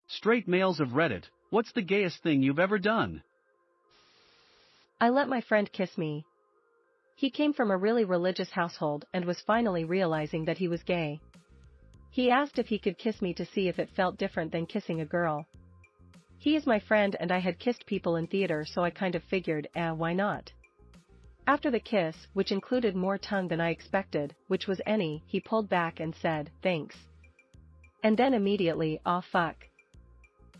Straight males of Reddit, what's the gayest thing you've ever done? I let my friend kiss me. He came from a really religious household and was finally realizing that he was gay. He asked if he could kiss me to see if it felt different than kissing a girl. He is my friend and I had kissed people in theater, so I kind of figured, why not? After the kiss, which included more tongue than I expected, which was any, he pulled back and said, thanks. And then immediately, aw fuck.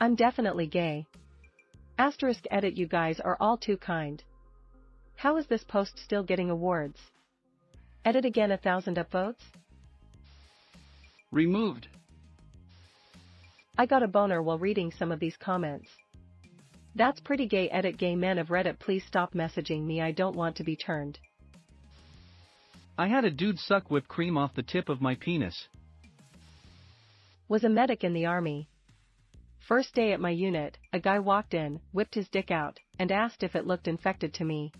I'm definitely gay. *edit You guys are all too kind. How is this post still getting awards? Edit again 1,000 upvotes? Removed. I got a boner while reading some of these comments. That's pretty gay. Gay men of Reddit, please stop messaging me, I don't want to be turned. I had a dude suck whipped cream off the tip of my penis. Was a medic in the army. First day at my unit, a guy walked in, whipped his dick out, and asked if it looked infected to me.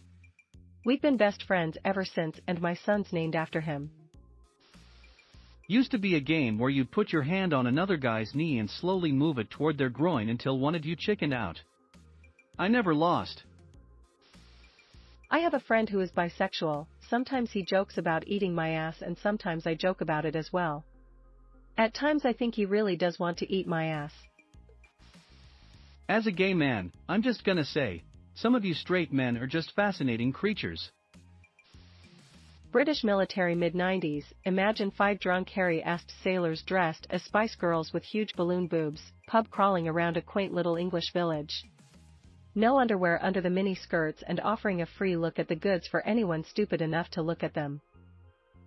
We've been best friends ever since and my son's named after him. Used to be a game where you'd put your hand on another guy's knee and slowly move it toward their groin until one of you chickened out. I never lost. I have a friend who is bisexual, sometimes he jokes about eating my ass and sometimes I joke about it as well. At times I think he really does want to eat my ass. As a gay man, I'm just gonna say, some of you straight men are just fascinating creatures. British military mid-90s, imagine 5 drunk hairy-assed sailors dressed as Spice Girls with huge balloon boobs, pub crawling around a quaint little English village. No underwear under the mini skirts and offering a free look at the goods for anyone stupid enough to look at them.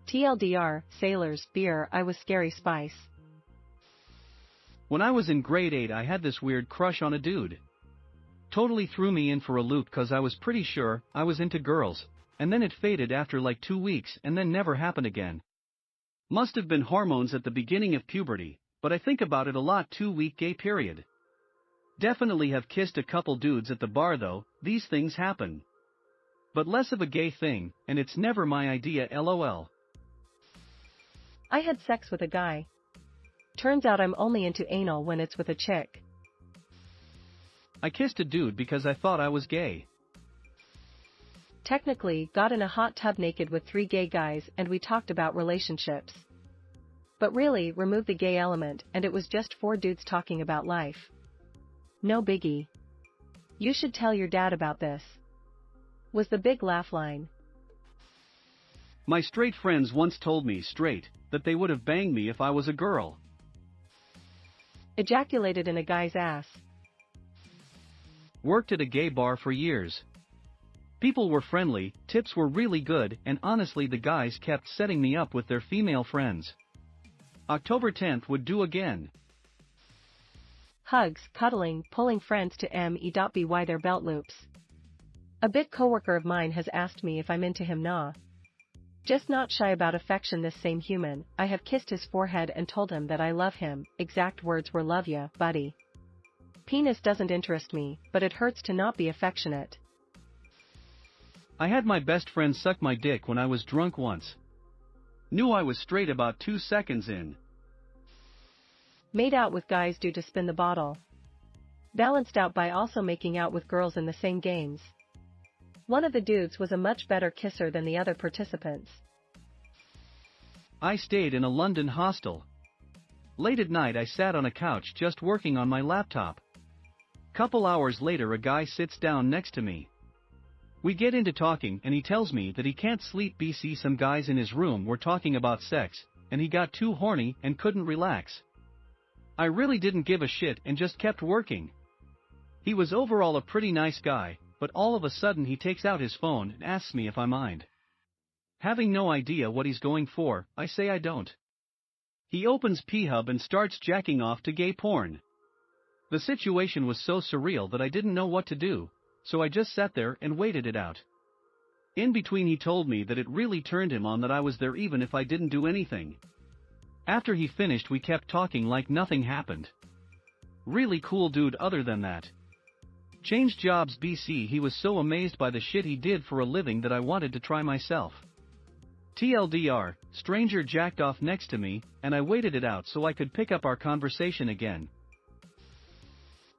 TLDR, sailors, beer, I was Scary Spice. When I was in grade 8 I had this weird crush on a dude. Totally threw me in for a loop cause I was pretty sure I was into girls, and then it faded after like 2 weeks and then never happened again. Must have been hormones at the beginning of puberty, but I think about it a lot. 2-week gay period. Definitely have kissed a couple dudes at the bar though, these things happen. But less of a gay thing, and it's never my idea, lol. I had sex with a guy. Turns out I'm only into anal when it's with a chick. I kissed a dude because I thought I was gay. Technically, got in a hot tub naked with 3 gay guys and we talked about relationships. But really, remove the gay element and it was just 4 dudes talking about life. No biggie. You should tell your dad about this. Was the big laugh line. My straight friends once told me straight that they would have banged me if I was a girl. Ejaculated in a guy's ass. Worked at a gay bar for years. People were friendly, tips were really good, and honestly the guys kept setting me up with their female friends. October 10th would do again. Hugs, cuddling, pulling friends to me.by their belt loops. A bit coworker of mine has asked me if I'm into him. Nah. Just not shy about affection. This same human, I have kissed his forehead and told him that I love him, exact words were love ya, buddy. Penis doesn't interest me, but it hurts to not be affectionate. I had my best friend suck my dick when I was drunk once. Knew I was straight about 2 seconds in. Made out with guys due to spin the bottle. Balanced out by also making out with girls in the same games. One of the dudes was a much better kisser than the other participants. I stayed in a London hostel. Late at night I sat on a couch just working on my laptop. Couple hours later a guy sits down next to me. We get into talking and he tells me that he can't sleep. Some guys in his room were talking about sex, and he got too horny and couldn't relax. I really didn't give a shit and just kept working. He was overall a pretty nice guy, but all of a sudden he takes out his phone and asks me if I mind. Having no idea what he's going for, I say I don't. He opens P-Hub and starts jacking off to gay porn. The situation was so surreal that I didn't know what to do, so I just sat there and waited it out. In between he told me that it really turned him on that I was there even if I didn't do anything. After he finished we kept talking like nothing happened. Really cool dude. Other than that, changed jobs. He was so amazed by the shit he did for a living that I wanted to try myself. TLDR, stranger jacked off next to me, and I waited it out so I could pick up our conversation again.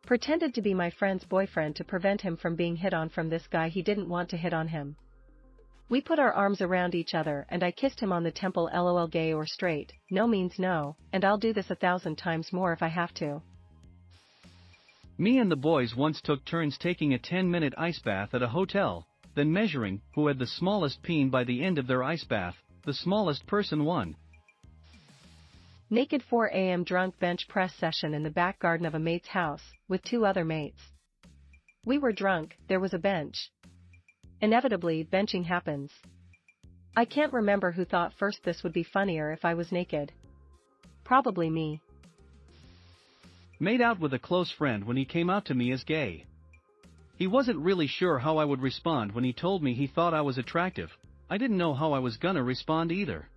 Pretended to be my friend's boyfriend to prevent him from being hit on from this guy he didn't want to hit on him. We put our arms around each other and I kissed him on the temple. LOL, gay or straight, no means no, and I'll do this 1,000 times more if I have to. Me and the boys once took turns taking a 10-minute ice bath at a hotel, then measuring who had the smallest peen by the end of their ice bath. The smallest person won. Naked 4 a.m. drunk bench press session in the back garden of a mate's house, with 2 other mates. We were drunk, there was a bench. Inevitably, benching happens. I can't remember who thought first this would be funnier if I was naked. Probably me. Made out with a close friend when he came out to me as gay. He wasn't really sure how I would respond when he told me he thought I was attractive. I didn't know how I was gonna respond either.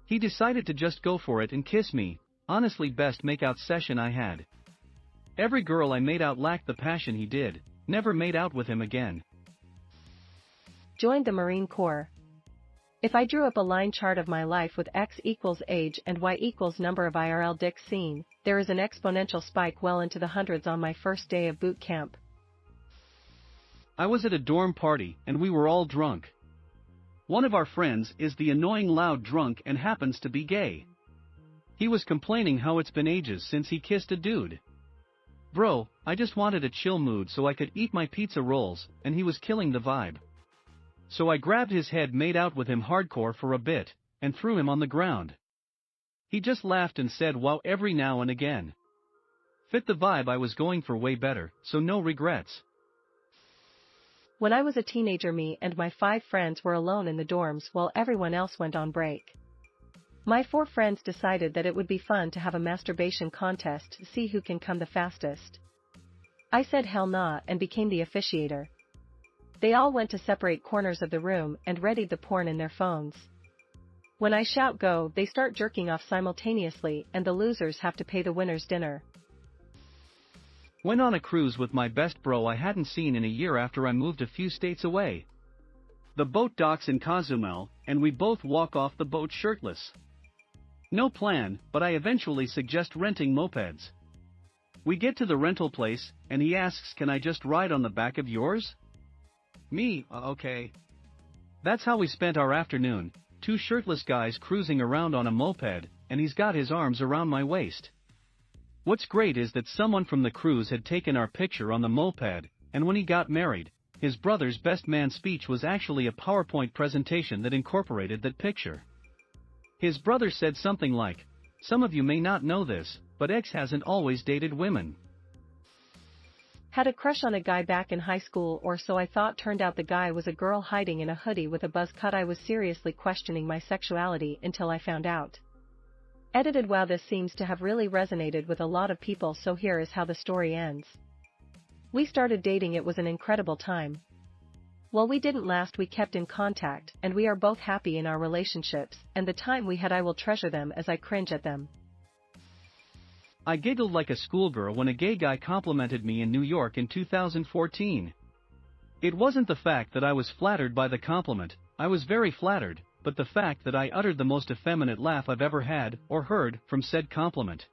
He decided to just go for it and kiss me, honestly best makeout session I had. Every girl I made out lacked the passion he did, never made out with him again. Joined the Marine Corps. If I drew up a line chart of my life with X equals age and Y equals number of IRL dicks seen, there is an exponential spike well into the hundreds on my first day of boot camp. I was at a dorm party and we were all drunk. One of our friends is the annoying loud drunk and happens to be gay. He was complaining how it's been ages since he kissed a dude. Bro, I just wanted a chill mood so I could eat my pizza rolls, and he was killing the vibe. So I grabbed his head, made out with him hardcore for a bit, and threw him on the ground. He just laughed and said wow every now and again. Fit the vibe I was going for way better, so no regrets. When I was a teenager, me and my 5 friends were alone in the dorms while everyone else went on break. My 4 friends decided that it would be fun to have a masturbation contest to see who can come the fastest. I said hell nah and became the officiator. They all went to separate corners of the room and readied the porn in their phones. When I shout go, they start jerking off simultaneously and the losers have to pay the winner's dinner. Went on a cruise with my best bro I hadn't seen in a year after I moved a few states away. The boat docks in Cozumel, and we both walk off the boat shirtless. No plan, but I eventually suggest renting mopeds. We get to the rental place, and he asks, can I just ride on the back of yours? Me, okay. That's how we spent our afternoon, 2 shirtless guys cruising around on a moped, and he's got his arms around my waist. What's great is that someone from the cruise had taken our picture on the moped, and when he got married, his brother's best man speech was actually a PowerPoint presentation that incorporated that picture. His brother said something like, some of you may not know this, but X hasn't always dated women. Had a crush on a guy back in high school or so I thought. Turned out the guy was a girl hiding in a hoodie with a buzz cut. I was seriously questioning my sexuality until I found out. Edited. Wow, this seems to have really resonated with a lot of people, so here is how the story ends. We started dating, it was an incredible time. While we didn't last, we kept in contact, and we are both happy in our relationships, and the time we had I will treasure them as I cringe at them. I giggled like a schoolgirl when a gay guy complimented me in New York in 2014. It wasn't the fact that I was flattered by the compliment, I was very flattered, but the fact that I uttered the most effeminate laugh I've ever had or heard from said compliment.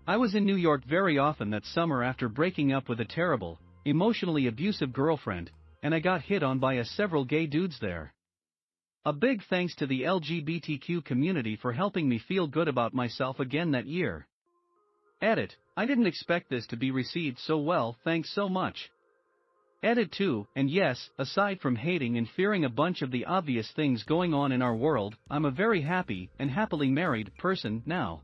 I was in New York very often that summer after breaking up with a terrible, emotionally abusive girlfriend, and I got hit on by several gay dudes there. A big thanks to the LGBTQ community for helping me feel good about myself again that year. Edit, I didn't expect this to be received so well, thanks so much. Edit 2, and yes, aside from hating and fearing a bunch of the obvious things going on in our world, I'm a very happy and happily married person now.